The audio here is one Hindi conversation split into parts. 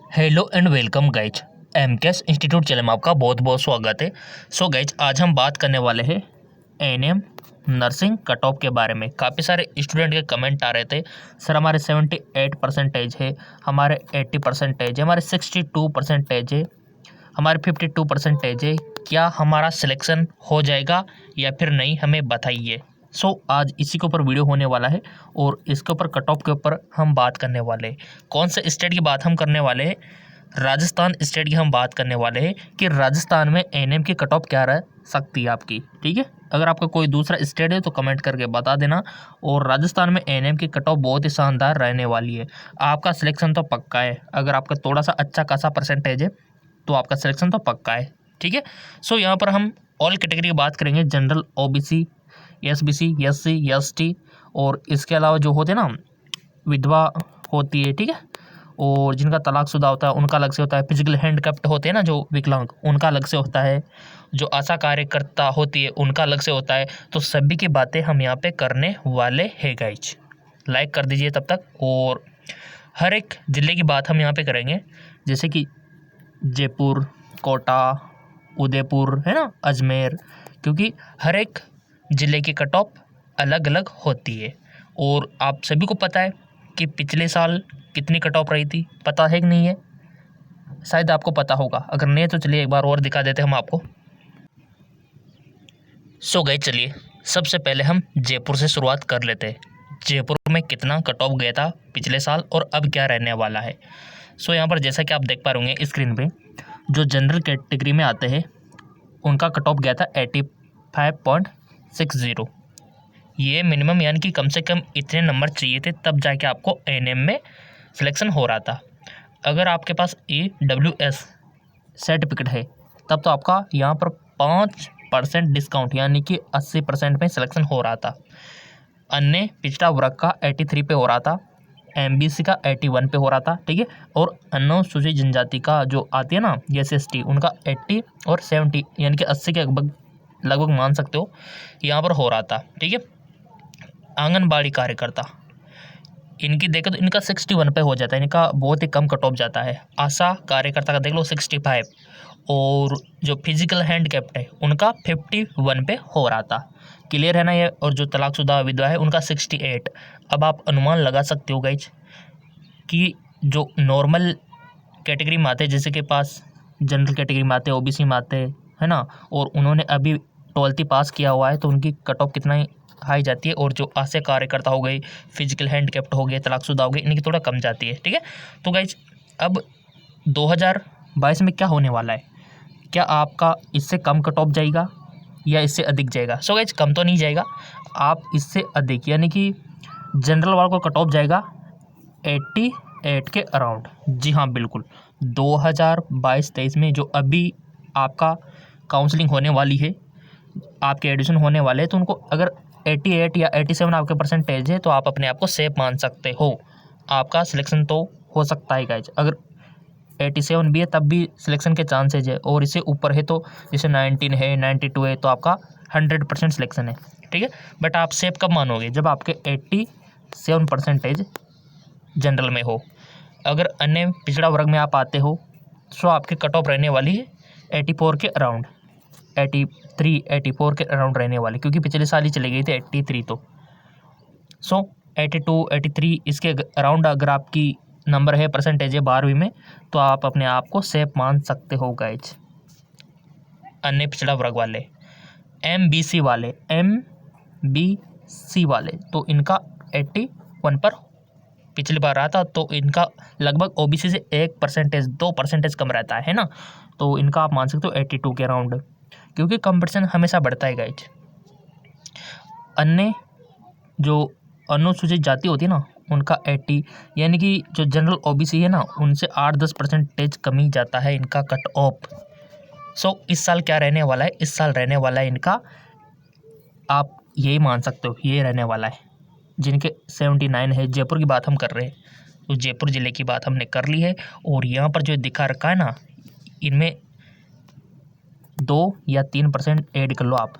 Hello and welcome guys. MKS institute channel में आपका बहुत बहुत स्वागत है। सो गाइज, आज हम बात करने वाले हैं एएनएम नर्सिंग कट ऑफ के बारे में। काफ़ी सारे स्टूडेंट के कमेंट आ रहे थे, सर हमारे 78 परसेंटेज है, हमारे 80 परसेंटेज है, हमारे 62 परसेंटेज है, हमारे 52 परसेंटेज है, क्या हमारा सिलेक्शन हो जाएगा या फिर नहीं, हमें बताइए। आज इसी के ऊपर वीडियो होने वाला है और इसके ऊपर कट ऑफ के ऊपर हम बात करने वाले हैं। कौन से स्टेट की बात हम करने वाले हैं? राजस्थान स्टेट की हम बात करने वाले हैं कि राजस्थान में एएनएम की कट ऑफ क्या रह सकती है आपकी। ठीक है, अगर आपका कोई दूसरा स्टेट है तो कमेंट करके बता देना। और राजस्थान में एएनएम की कट ऑफ बहुत ही शानदार रहने वाली है। आपका सिलेक्शन तो पक्का है, अगर आपका थोड़ा सा अच्छा खासा परसेंटेज है तो आपका सिलेक्शन तो पक्का है। ठीक है, यहाँ पर हम ऑल कैटेगरी की बात करेंगे, general, OBC, SBC, SC, ST और इसके अलावा जो होते हैं ना, विधवा होती है, ठीक है, और जिनका तलाकशुदा होता है उनका अलग से होता है, फिजिकल हैंडकैप्ड होते हैं ना जो विकलांग, उनका अलग से होता है, जो आशा कार्यकर्ता होती है उनका अलग से होता है। तो सभी की बातें हम यहाँ पे करने वाले हैं गाइज। लाइक कर दीजिए तब तक। और हर एक ज़िले की बात हम यहाँ पे करेंगे, जैसे कि जयपुर, कोटा, उदयपुर, है ना, अजमेर, क्योंकि हर एक ज़िले की कट ऑफ अलग अलग होती है। और आप सभी को पता है कि पिछले साल कितनी कट ऑफ रही थी, पता है कि नहीं है? शायद आपको पता होगा, अगर नहीं तो चलिए एक बार और दिखा देते हम आपको। गाइस, चलिए सबसे पहले हम जयपुर से शुरुआत कर लेते हैं। जयपुर में कितना कट ऑफ गया था पिछले साल और अब क्या रहने वाला है। यहाँ पर जैसा कि आप देख पा रहे होंगे स्क्रीन पे, जो जनरल कैटेगरी में आते हैं उनका कट ऑफ गया था 85.60। ये मिनिमम, यानी कि कम से कम इतने नंबर चाहिए थे तब जाके आपको एएनएम में सिलेक्शन हो रहा था। अगर आपके पास EWS सर्टिफिकेट है तब तो आपका यहाँ पर 5% डिस्काउंट, यानी कि 80% में सिलेक्शन हो रहा था। अन्य पिछड़ा वर्ग का 83 पे हो रहा था, एमबीसी का 81 पे हो रहा था, ठीक है, और अनुसूचित जनजाति का जो आती है ना SST, उनका 80 और 70, यानी कि 80 के लगभग मान सकते हो यहाँ पर हो रहा था। ठीक है, आंगनबाड़ी कार्यकर्ता, इनकी देखें तो इनका 61 पे हो जाता है, इनका बहुत ही कम कट ऑफ जाता है। आशा कार्यकर्ता का देख लो 65, और जो फिजिकल हैंडकैप्ड है उनका 51 पे हो रहा था। क्लियर है ना ये? और जो तलाकशुदा विधवा है उनका 68। अब आप अनुमान लगा सकते हो गाइज कि जो नॉर्मल कैटेगरी में आते हैं, जैसे के पास जनरल कैटेगरी में आते हैं, ओबीसी में आते हैं, है ना, और उन्होंने अभी 12th पास किया हुआ है तो उनकी कट ऑफ कितना हाई जाती है। और जो आशा कार्यकर्ता हो गई, फिजिकल हैंडकैप्ड हो गए, तलाकशुदा हो गए, इनकी थोड़ा कम जाती है। ठीक है, तो गाइज अब 2022 में क्या होने वाला है? क्या आपका इससे कम कट ऑफ जाएगा या इससे अधिक जाएगा? गाइज, कम तो नहीं जाएगा, आप इससे अधिक, यानी कि जनरल वालों को कट ऑफ जाएगा 88 के अराउंड। जी हाँ, बिल्कुल। 2022-23 में जो अभी आपका काउंसलिंग होने वाली है, आपके एडमिशन होने वाले हैं, तो उनको अगर 88 या 87 आपके परसेंटेज है तो आप अपने आप को सेफ मान सकते हो, आपका सिलेक्शन तो हो सकता है गाइज। अगर 87 भी है तब भी सिलेक्शन के चांसेज है, और इससे ऊपर है तो जैसे 19 है, 92 है, तो आपका 100% सिलेक्शन है। ठीक है, बट आप सेफ कब मानोगे? जब आपके 87 परसेंटेज जनरल में हो। अगर अन्य पिछड़ा वर्ग में आप आते हो तो आपकी कट ऑफ रहने वाली है 84 के अराउंड, 83, 84 के अराउंड रहने वाली, क्योंकि पिछले साल ही चली गई थी 83। तो 82, 83 इसके अराउंड अगर आपकी नंबर है, परसेंटेज है 12वीं में, तो आप अपने आप को सेफ मान सकते हो गाइज। अन्य पिछड़ा वर्ग वाले, MBC वाले, MBC वाले, तो इनका 81 पर पिछली बार रहा था, तो इनका लगभग ओबीसी से 1%, 2% कम रहता है ना, तो इनका आप मान सकते हो 82 के अराउंड, क्योंकि कंपटीशन हमेशा बढ़ता है गाइज। अन्य जो अनुसूचित जाति होती है ना उनका 80, यानी कि जो जनरल ओबीसी है ना उनसे 8-10% कमी जाता है इनका कट ऑफ। इस साल क्या रहने वाला है? इस साल रहने वाला है इनका, आप यही मान सकते हो, ये रहने वाला है जिनके 79 है। जयपुर की बात हम कर रहे हैं, तो जयपुर ज़िले की बात हमने कर ली है। और यहाँ पर जो दिखा रखा है ना, इनमें 2 या 3% ऐड कर लो आप,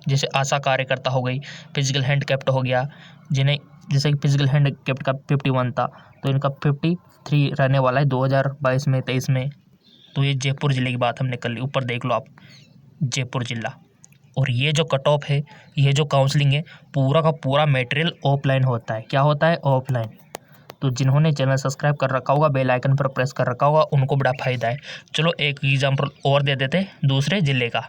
जैसे आशा कार्यकर्ता हो गई, फिजिकल हैंडीकैप्ड हो गया, जिन्हें जैसे कि फिजिकल हैंडीकैप्ड का 51 था तो इनका 53 रहने वाला है 2022 में 23 में। तो ये जयपुर ज़िले की बात हमने कर ली। ऊपर देख लो आप, जयपुर ज़िला। और ये जो कट ऑफ है, ये जो काउंसलिंग है, पूरा का पूरा मटेरियल ऑफलाइन होता है। क्या होता है? ऑफलाइन। तो जिन्होंने चैनल सब्सक्राइब कर रखा होगा, बेल आइकन पर प्रेस कर रखा होगा, उनको बड़ा फ़ायदा है। चलो एक एग्जाम्पल और दे देते दूसरे ज़िले का।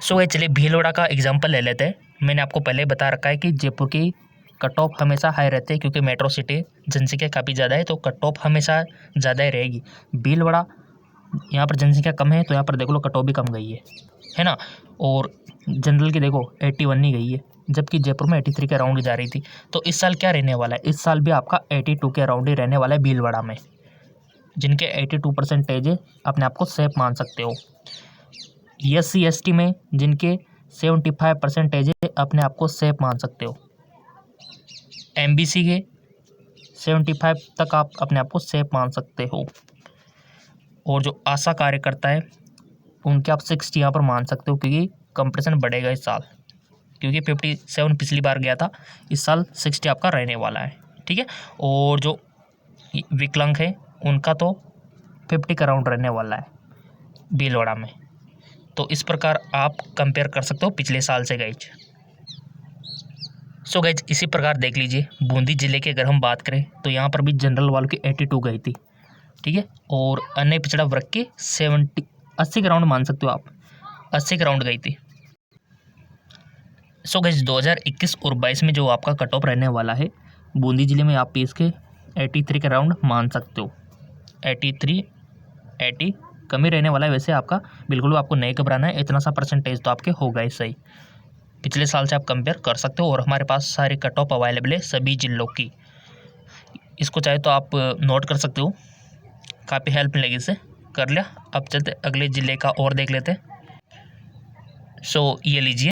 सो चलिए भीलवाड़ा का एग्जाम्पल ले लेते हैं। मैंने आपको पहले बता रखा है कि जयपुर की कट ऑफ हमेशा हाई रहती है, क्योंकि मेट्रो सिटी जनसंख्या काफ़ी ज़्यादा है, तो कट ऑफ हमेशा ज़्यादा ही रहेगी। भीलवाड़ा यहाँ पर जनसंख्या कम है, तो यहाँ पर देख लो कट ऑफ भी कम गई है ना। और जनरल की देखो 81 नहीं गई है, जबकि जयपुर में 83 के अराउंड जा रही थी। तो इस साल क्या रहने वाला है? इस साल भी आपका 82 के अराउंड ही रहने वाला है भीलवाड़ा में। जिनके 82% है, अपने आप को सेफ मान सकते हो। SC ST में जिनके 75% है, अपने आप को सेफ मान सकते हो। MBC के 75 तक आप अपने आप को सेफ मान सकते हो। और जो आशा कार्यकर्ता है, उनके आप 60 यहाँ पर मान सकते हो, क्योंकि कंप्रेशन बढ़ेगा इस साल, क्योंकि 57 पिछली बार गया था, इस साल 60 आपका रहने वाला है। ठीक है। और जो विकलांग है, उनका तो 50 का राउंड रहने वाला है भीलवाड़ा में। तो इस प्रकार आप कंपेयर कर सकते हो पिछले साल से गाइज। सो गाइज इसी प्रकार देख लीजिए, बूंदी जिले की अगर हम बात करें तो यहाँ पर भी जनरल वालों की 82 गई थी। ठीक है। और अन्य पिछड़ा वर्ग की 80 के राउंड मान सकते हो आप, 80 के राउंड गई थी। सो गाइज 2021 और 22 में जो आपका कट ऑफ रहने वाला है, बूंदी जिले में आप इसके 83 के राउंड मान सकते हो। 80 कम ही रहने वाला है वैसे आपका, बिल्कुल आपको नहीं घबराना है, इतना सा परसेंटेज तो आपके होगा ही सही। पिछले साल से आप कंपेयर कर सकते हो। और हमारे पास सारे कट ऑफ अवेलेबल है सभी जिलों की, इसको चाहे तो आप नोट कर सकते हो, काफ़ी हेल्प मिलेगी इससे। कर लिया। अब चलते अगले ज़िले का और देख लेते। सो ये लीजिए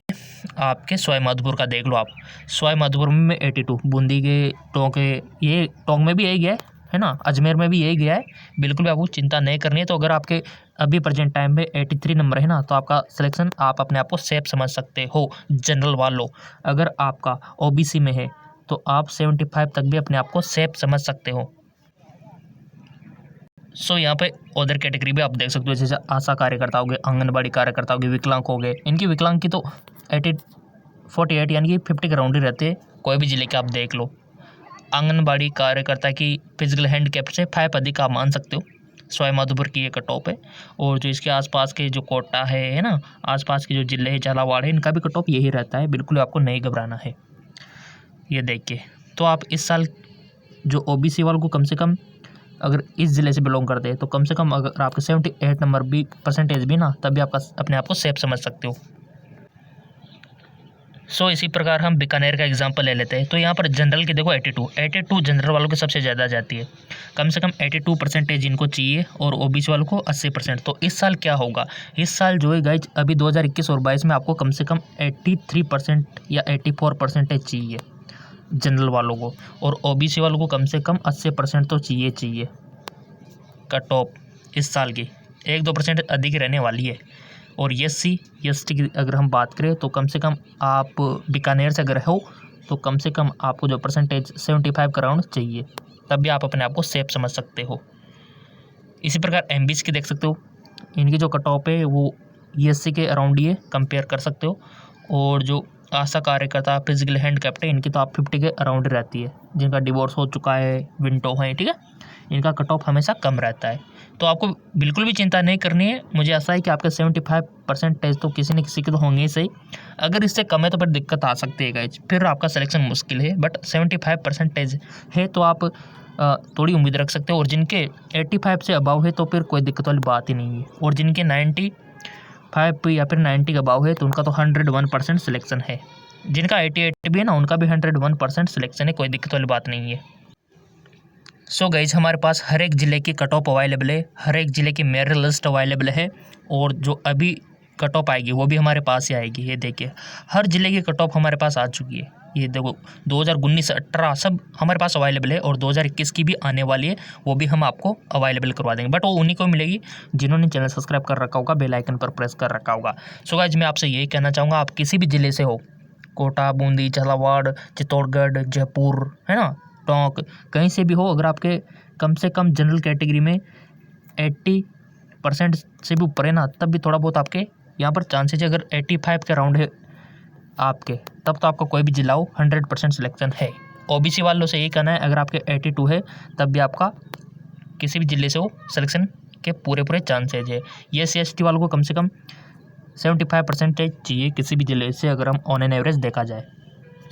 आपके सवाईमाधोपुर का देख लो आप। सवाईमाधोपुर में 82, बूंदी के टोंक, ये टोंक में भी यही गया है ना, अजमेर में भी यही गया है। बिल्कुल भी आपको चिंता नहीं करनी है। तो अगर आपके अभी प्रेजेंट टाइम में 83 नंबर है ना, तो आपका सिलेक्शन आप अपने आप को सेफ समझ सकते हो जनरल वालों। अगर आपका OBC में है तो आप 75 तक भी अपने आप को सेफ समझ सकते हो। सो यहाँ पे अदर कैटेगरी भी आप देख सकते हो, जैसे आशा कार्यकर्ता हो गए, आंगनबाड़ी कार्यकर्ता हो गए, विकलांग हो गए। इनकी विकलांग की तो 48 यानी कि 50 के राउंड ही रहते हैं, कोई भी जिले के आप देख लो। आंगनबाड़ी कार्यकर्ता की फिजिकल हैंडीकैप से 5 अधिक आप मान सकते हो। सवाईमाधोपुर की ये कट ऑफ है। और जो इसके आसपास के जो कोटा है ना, आसपास के जो जिले हैं, झालावाड़ है, इनका भी कट ऑफ यही रहता है। बिल्कुल आपको नहीं घबराना है। ये देखिए, तो आप इस साल जो OBC वालों को कम से कम अगर इस ज़िले से बिलोंग करते हैं, तो कम से कम अगर आपके 78 नंबर भी परसेंटेज भी ना, तब भी आपका अपने आप को सेफ समझ सकते हो। सो इसी प्रकार हम बीकानेर का एग्जांपल ले लेते हैं। तो यहाँ पर जनरल की देखो 82 जनरल वालों की सबसे ज़्यादा जाती है, कम से कम 82% इनको चाहिए, और OBC वालों को 80%। तो इस साल क्या होगा? इस साल जो है गाइज, अभी 2021 और 22 में आपको कम से कम 83% या 84% चाहिए जनरल वालों को, और OBC वालों को कम से कम 80% तो चाहिए कट ऑफ इस साल की। 1-2% अधिक रहने वाली है। और SC ST की अगर हम बात करें तो कम से कम आप बीकानेर से अगर हो तो कम से कम आपको जो परसेंटेज 75 का राउंड चाहिए, तब भी आप अपने आप को सेफ समझ सकते हो। इसी प्रकार MBC की देख सकते हो, इनकी जो कट ऑफ है वो SC के अराउंड ही है, कंपेयर कर सकते हो। और जो आशा कार्यकर्ता फिजिकल हैंडीकैप्ड है, इनकी तो आप 50 के अराउंड रहती है, जिनका डिवोर्स हो चुका है, विंडो है। ठीक है। इनका कट ऑफ हमेशा कम रहता है। तो आपको बिल्कुल भी चिंता नहीं करनी है। मुझे ऐसा है कि आपके 75% तो किसी न किसी के तो होंगे ही सही। अगर इससे कम है तो फिर दिक्कत आ सकती है गाइज, फिर आपका सिलेक्शन मुश्किल है। बट 75% है तो आप थोड़ी उम्मीद रख सकते हो। और जिनके 85 से अबाव है तो फिर कोई दिक्कत वाली बात ही नहीं है। और जिनके 95 या फिर 90 के अबाव है तो उनका तो 101% सिलेक्शन है। जिनका 88 भी है ना, उनका भी 101% सिलेक्शन है, कोई दिक्कत वाली बात नहीं है। सो गाइज हमारे पास हर एक ज़िले की कट ऑफ अवेलेबल है, हर एक ज़िले की मेरिट लिस्ट अवेलेबल है। और जो अभी कट ऑफ आएगी वो भी हमारे पास ही आएगी। ये देखिए, हर ज़िले की कट ऑफ हमारे पास आ चुकी है। ये देखो 2019, 18 सब हमारे पास अवेलेबल है और 2021 की भी आने वाली है, वो भी हम आपको अवेलेबल करवा देंगे। बट वो उन्हीं को मिलेगी जिन्होंने चैनल सब्सक्राइब कर रखा होगा, बेल आइकन पर प्रेस कर रखा होगा। सो गाइस मैं आपसे यही कहना चाहूँगा, आप किसी भी ज़िले से हो, कोटा, बूंदी, झालावाड़, चित्तौड़गढ़, जयपुर, है ना, टोंक, कहीं से भी हो, अगर आपके कम से कम जनरल कैटेगरी में 80% से भी ऊपर है ना, तब भी थोड़ा बहुत आपके यहाँ पर चांसेज है। अगर 85 के राउंड है आपके, तब तो आपका कोई भी जिला हो 100% सिलेक्शन है। ओबीसी वालों से यही कहना है, अगर आपके 82 है तब भी आपका किसी भी ज़िले से हो सिलेक्शन के पूरे चांसेज है। ये SC/ST वालों को कम से कम 75% चाहिए किसी भी ज़िले से, अगर हम ऑन एन एवरेज देखा जाए।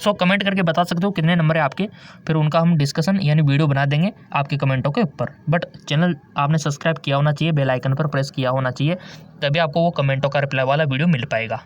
सो कमेंट करके बता सकते हो कितने नंबर है आपके, फिर उनका हम डिस्कशन यानी वीडियो बना देंगे आपके कमेंटों के ऊपर। बट चैनल आपने सब्सक्राइब किया होना चाहिए, बेल आइकन पर प्रेस किया होना चाहिए, तभी आपको वो कमेंटों का रिप्लाई वाला वीडियो मिल पाएगा।